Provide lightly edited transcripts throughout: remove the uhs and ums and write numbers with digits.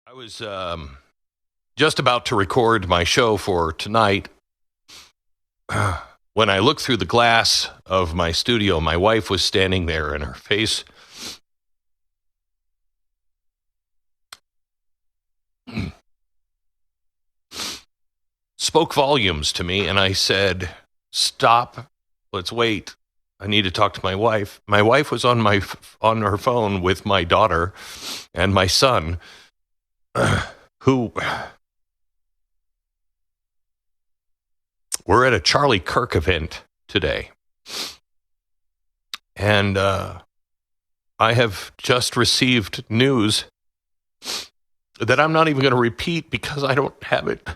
I was just about to record my show for tonight when I looked through the glass of my studio. My wife was standing there, and her face spoke volumes to me, and I said, "Stop, let's wait. I need to talk to my wife." My wife was on her phone with my daughter and my son, who were at a Charlie Kirk event today. And I have just received news that I'm not even going to repeat because I don't have it.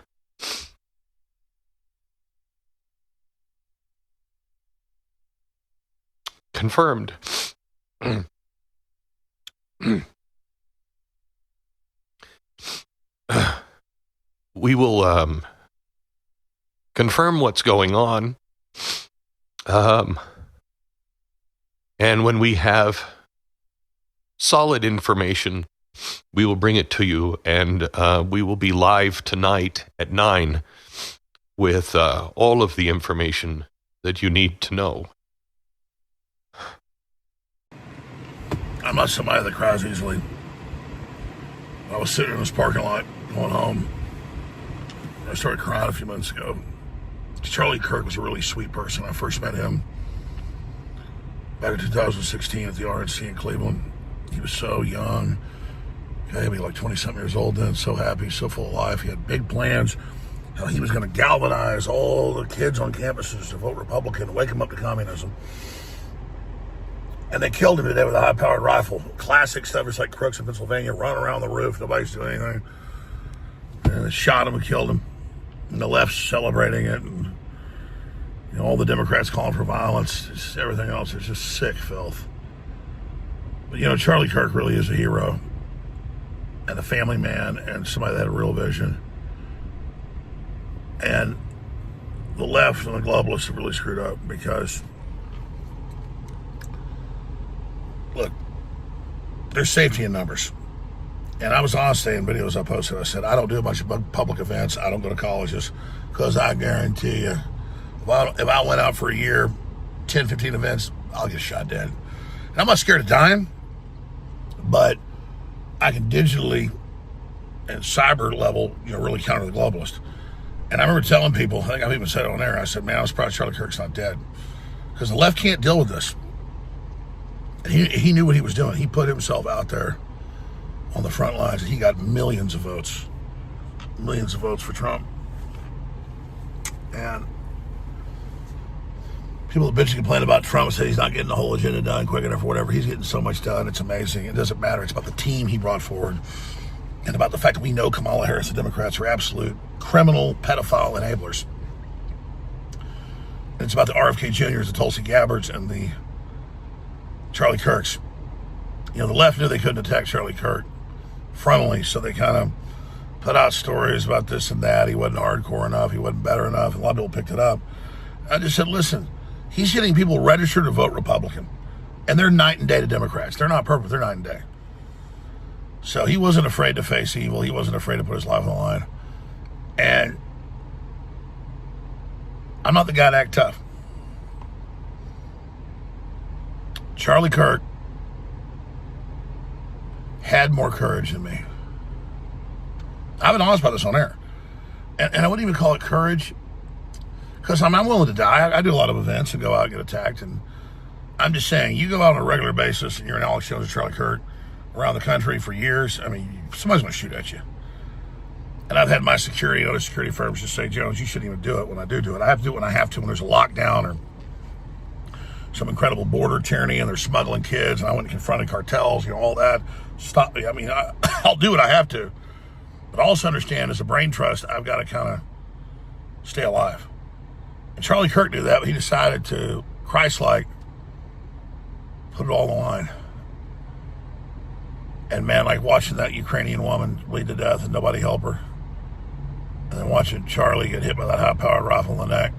Confirmed. We will confirm what's going on. And when we have solid information, we will bring it to you. And we will be live tonight at 9 with all of the information that you need to know. I'm not somebody that cries easily. I was sitting in this parking lot going home. I started crying a few months ago. Charlie Kirk was a really sweet person. I first met him back in 2016 at the RNC in Cleveland. He was so young. He had to be like 20-something years old then, so happy, so full of life. He had big plans. How he was going to galvanize all the kids on campuses to vote Republican, wake them up to communism. And they killed him today with a high-powered rifle. Classic stuff, just like crooks in Pennsylvania, running around the roof, nobody's doing anything. And they shot him and killed him. And the left's celebrating it. And all the Democrats calling for violence. Just everything else is just sick filth. But Charlie Kirk really is a hero. And a family man and somebody that had a real vision. And the left and the globalists have really screwed up because, look, there's safety in numbers. And I was honest in videos I posted. I said, I don't do a bunch of public events. I don't go to colleges because I guarantee you, if I went out for a year, 10, 15 events, I'll get shot dead. And I'm not scared of dying, but I can digitally and cyber level, really counter the globalist. And I remember telling people, I think I've even said it on air, I said, man, I'm surprised Charlie Kirk's not dead. Because the left can't deal with this. And he knew what he was doing. He put himself out there on the front lines, and he got millions of votes for Trump. And people that bitch and complain about Trump say he's not getting the whole agenda done quick enough or whatever. He's getting so much done. It's amazing. It doesn't matter. It's about the team he brought forward and about the fact that we know Kamala Harris and Democrats are absolute criminal, pedophile enablers. And it's about the RFK Juniors, the Tulsi Gabbards, and the Charlie Kirks. The left knew they couldn't attack Charlie Kirk frontally, so they kind of put out stories about this and that. He wasn't hardcore enough. He wasn't better enough. And a lot of people picked it up. I just said, listen, he's getting people registered to vote Republican. And they're night and day to Democrats. They're not perfect. They're night and day. So he wasn't afraid to face evil. He wasn't afraid to put his life on the line. And I'm not the guy to act tough. Charlie Kirk had more courage than me. I've been honest about this on air. And I wouldn't even call it courage because I'm willing to die. I do a lot of events and go out and get attacked. And I'm just saying, you go out on a regular basis and you're an Alex Jones or Charlie Kirk around the country for years, somebody's going to shoot at you. And I've had my security and other security firms just say, Jones, you shouldn't even do it when I do it. I have to do it when I have to, when there's a lockdown or some incredible border tyranny and they're smuggling kids and I went and confronted cartels, all that. Stop me. I'll do what I have to. But also understand, as a brain trust, I've got to kind of stay alive. And Charlie Kirk knew that, but he decided to, Christ-like, put it all on the line. And man, like watching that Ukrainian woman bleed to death and nobody help her. And then watching Charlie get hit by that high-powered rifle in the neck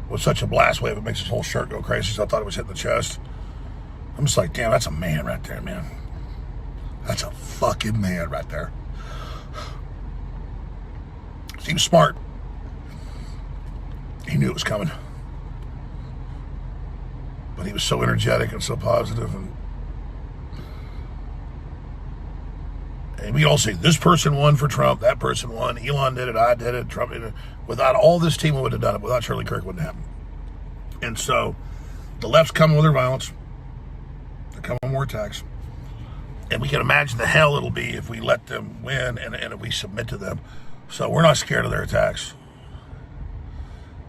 with such a blast wave, it makes his whole shirt go crazy. So I thought it was hitting the chest. I'm just like, damn, that's a man right there, man. That's a fucking man right there. He was smart. He knew it was coming. But he was so energetic and so positive, and we all say, this person won for Trump, that person won, Elon did it, I did it, Trump did it. Without all this team, we would have done it. Without Charlie Kirk, it wouldn't happen. And so the left's coming with their violence. They're coming with more attacks. And we can imagine the hell it'll be if we let them win and if we submit to them. So we're not scared of their attacks.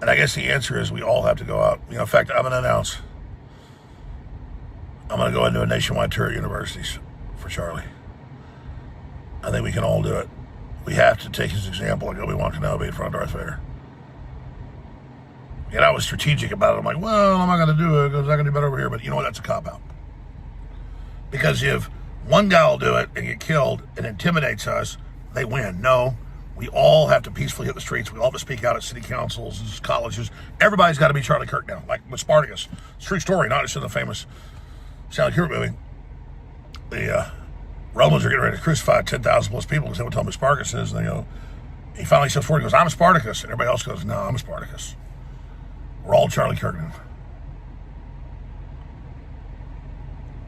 And I guess the answer is we all have to go out. In fact, I'm going to announce I'm going to go into a nationwide tour at universities for Charlie. I think we can all do it. We have to take his example like Obi-Wan Kenobi in front of Darth Vader. And I was strategic about it. I'm like, well, I'm not going to do it because I'm not going to do better over here. But you know what? That's a cop-out. Because if one guy will do it and get killed and intimidates us, they win. No, we all have to peacefully hit the streets. We all have to speak out at city councils, colleges. Everybody's got to be Charlie Kirk now, like with Spartacus. It's a true story, not just in the famous Stanley Kubrick movie. The Romans are getting ready to crucify 10,000 plus people because they would tell him who Spartacus is. And he finally steps forward and goes, I'm Spartacus. And everybody else goes, no, I'm Spartacus. We're all Charlie Kirk now.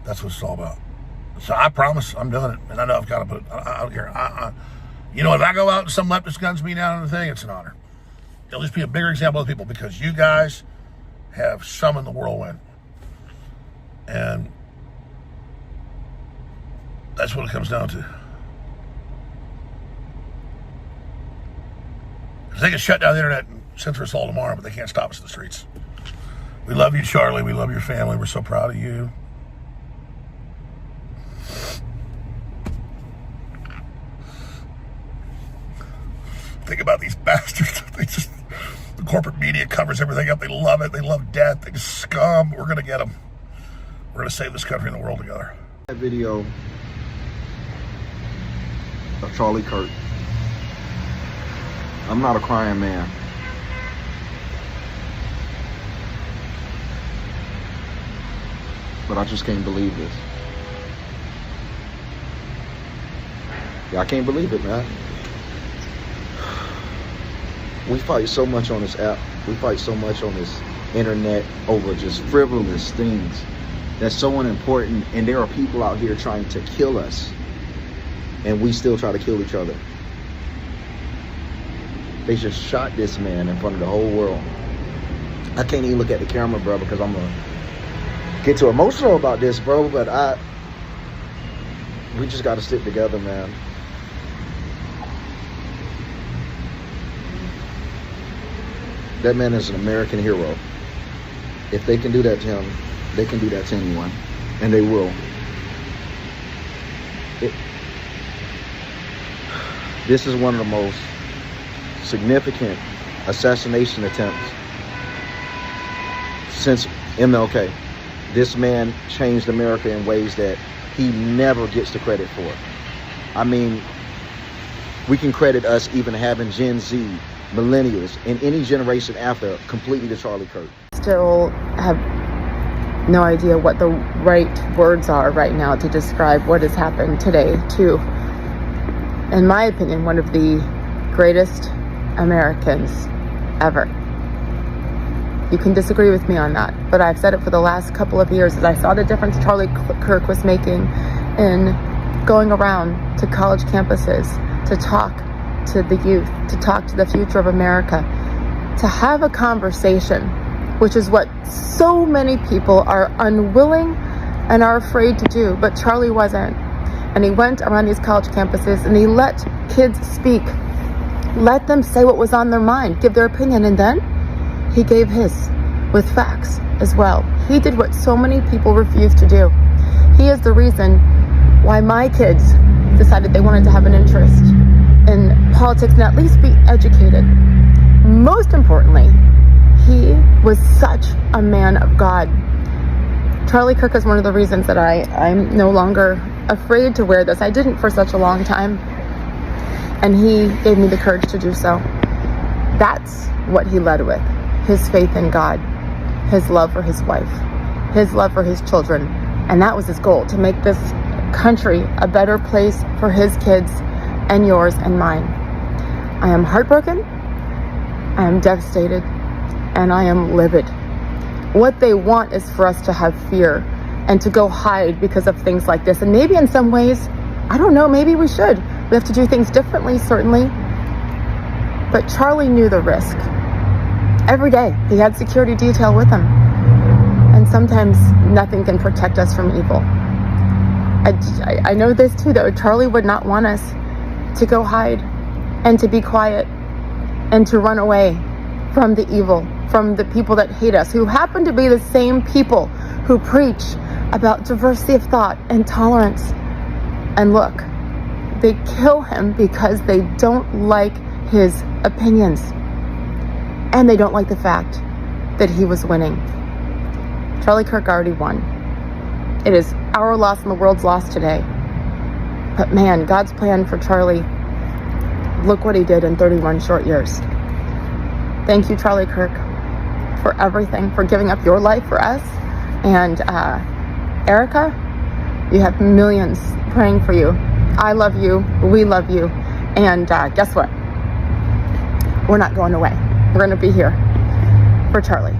That's what it's all about. So I promise I'm doing it. And I know I've got to put it, I don't care. If I go out and some leftist guns me down on the thing, it's an honor. It'll just be a bigger example of people because you guys have summoned the whirlwind. And that's what it comes down to. Because they can shut down the internet and censor us all tomorrow, but they can't stop us in the streets. We love you, Charlie. We love your family. We're so proud of you. Think about these bastards. The corporate media covers everything up. They love it. They love death. They just scum. We're going to get them. We're going to save this country and the world together. That video of Charlie Kirk. I'm not a crying man. But I just can't believe this. Yeah, I can't believe it, man. We fight so much on this app. We fight so much on this internet over just frivolous things that's so unimportant. And there are people out here trying to kill us. And we still try to kill each other. They just shot this man in front of the whole world. I can't even look at the camera, bro, because I'm going to get too emotional about this, bro. But we just got to stick together, man. That man is an American hero. If they can do that to him, they can do that to anyone. And they will. This is one of the most significant assassination attempts since MLK. This man changed America in ways that he never gets the credit for. I mean, we can credit us even having Gen Z, millennials, and any generation after completely to Charlie Kirk. Still have no idea what the right words are right now to describe what has happened today to, in my opinion, one of the greatest Americans ever. You can disagree with me on that, but I've said it for the last couple of years as I saw the difference Charlie Kirk was making in going around to college campuses to talk to the youth, to talk to the future of America, to have a conversation, which is what so many people are unwilling and are afraid to do, but Charlie wasn't. And he went around these college campuses and he let kids speak, let them say what was on their mind, give their opinion, and then he gave his with facts as well. He did what so many people refuse to do. He is the reason why my kids decided they wanted to have an interest in politics and at least be educated. Most importantly, he was such a man of God. Charlie Kirk is one of the reasons that I'm no longer afraid to wear this. I didn't for such a long time, and he gave me the courage to do so. That's what he led with. His faith in God, his love for his wife, his love for his children, and that was his goal, to make this country a better place for his kids and yours and mine. I am heartbroken, I am devastated, and I am livid. What they want is for us to have fear and to go hide because of things like this. And maybe in some ways, I don't know, maybe we should. We have to do things differently, certainly. But Charlie knew the risk. Every day, he had security detail with him. And sometimes nothing can protect us from evil. I know this too, though. Charlie would not want us to go hide and to be quiet and to run away from the evil, from the people that hate us, who happen to be the same people who preach about diversity of thought and tolerance. And look, they kill him because they don't like his opinions. And they don't like the fact that he was winning. Charlie Kirk already won. It is our loss and the world's loss today. But man, God's plan for Charlie, look what he did in 31 short years. Thank you, Charlie Kirk, for everything, for giving up your life for us. And Erica, you have millions praying for you. I love you. We love you. And guess what? We're not going away. We're going to be here for Charlie.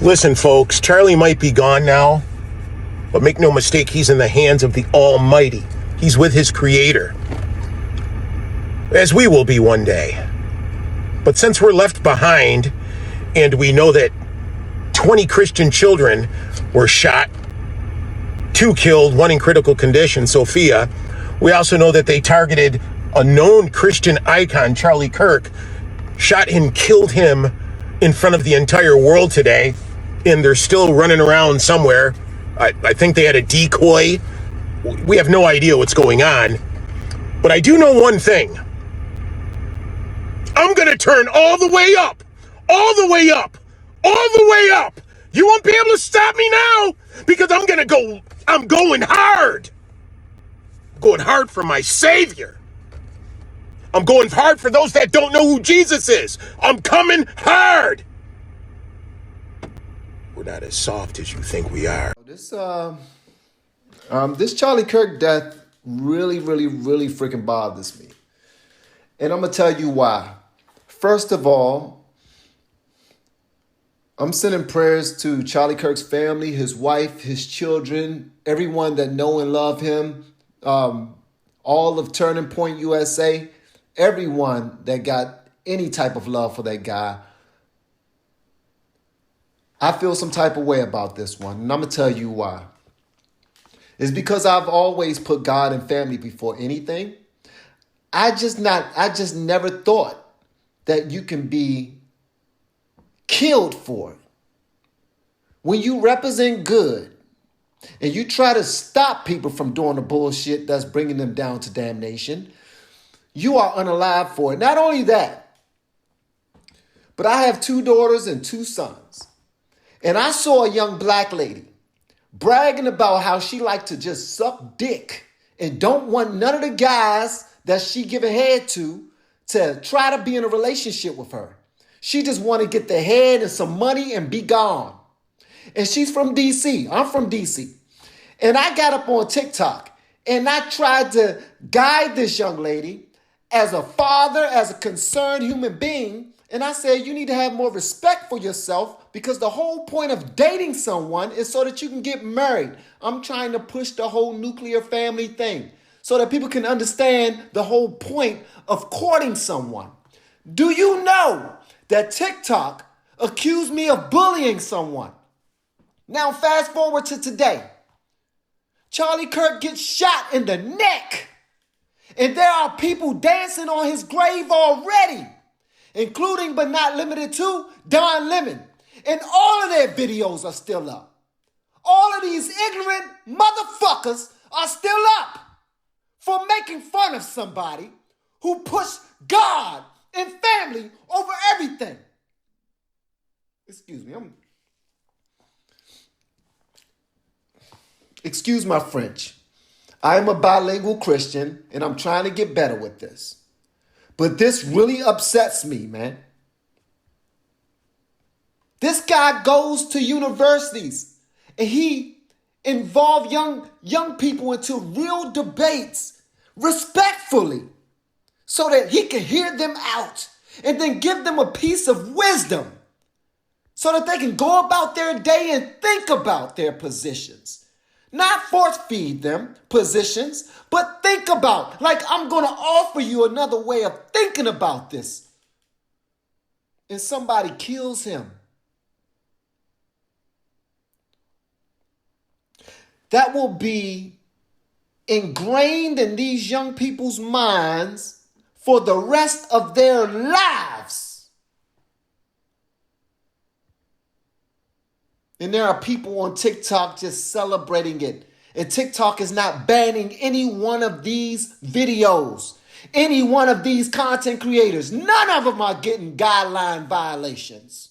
Listen, folks, Charlie might be gone now, but make no mistake, he's in the hands of the Almighty. He's with his Creator, as we will be one day. But since we're left behind, and we know that 20 Christian children were shot, 2 killed, 1 in critical condition, Sophia, we also know that they targeted a known Christian icon, Charlie Kirk, shot and killed him in front of the entire world today, and they're still running around somewhere. I think they had a decoy. We have no idea what's going on. But I do know one thing. I'm going to turn all the way up. All the way up. All the way up. You won't be able to stop me now, because I'm going hard. I'm going hard for my Savior. I'm going hard for those that don't know who Jesus is. I'm coming hard. We're not as soft as you think we are. This Charlie Kirk death really freaking bothers me. And I'm going to tell you why. First of all, I'm sending prayers to Charlie Kirk's family, his wife, his children, everyone that know and love him, all of Turning Point USA, everyone that got any type of love for that guy. I feel some type of way about this one, and I'm going to tell you why. It's because I've always put God and family before anything. I just never thought that you can be killed for it. When you represent good and you try to stop people from doing the bullshit that's bringing them down to damnation, you are unalive for it. Not only that, but I have 2 daughters and 2 sons. And I saw a young black lady bragging about how she liked to just suck dick and don't want none of the guys that she give a head to try to be in a relationship with her. She just want to get the head and some money and be gone. And she's from D.C. I'm from D.C. And I got up on TikTok and I tried to guide this young lady as a father, as a concerned human being. And I said, you need to have more respect for yourself, because the whole point of dating someone is so that you can get married. I'm trying to push the whole nuclear family thing so that people can understand the whole point of courting someone. Do you know that TikTok accused me of bullying someone? Now fast forward to today. Charlie Kirk gets shot in the neck, and there are people dancing on his grave already, including but not limited to Don Lemon. And all of their videos are still up. All of these ignorant motherfuckers are still up for making fun of somebody who pushed God and family over everything. Excuse me, excuse my French. I am a bilingual Christian and I'm trying to get better with this. But this really upsets me, man. This guy goes to universities and he involve young people into real debates respectfully so that he can hear them out and then give them a piece of wisdom so that they can go about their day and think about their positions. Not force feed them positions, but think about, like, I'm going to offer you another way of thinking about this. And somebody kills him. That will be ingrained in these young people's minds for the rest of their lives. And there are people on TikTok just celebrating it. And TikTok is not banning any one of these videos, any one of these content creators. None of them are getting guideline violations.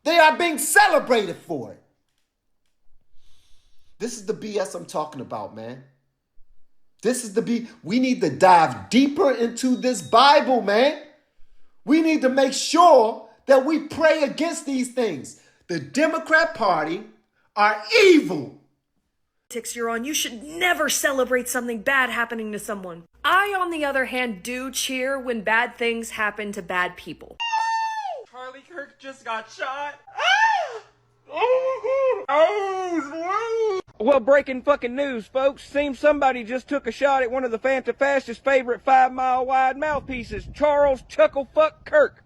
They are being celebrated for it. This is the BS I'm talking about, man. This is the B. We need to dive deeper into this Bible, man. We need to make sure that we pray against these things. The Democrat Party are evil. You're on, you should never celebrate something bad happening to someone. I, on the other hand, do cheer when bad things happen to bad people. Charlie Kirk just got shot. Well, breaking fucking news, folks. Seems somebody just took a shot at one of the Fanta-Fastest favorite 5-mile wide mouthpieces, Charles Chucklefuck Kirk.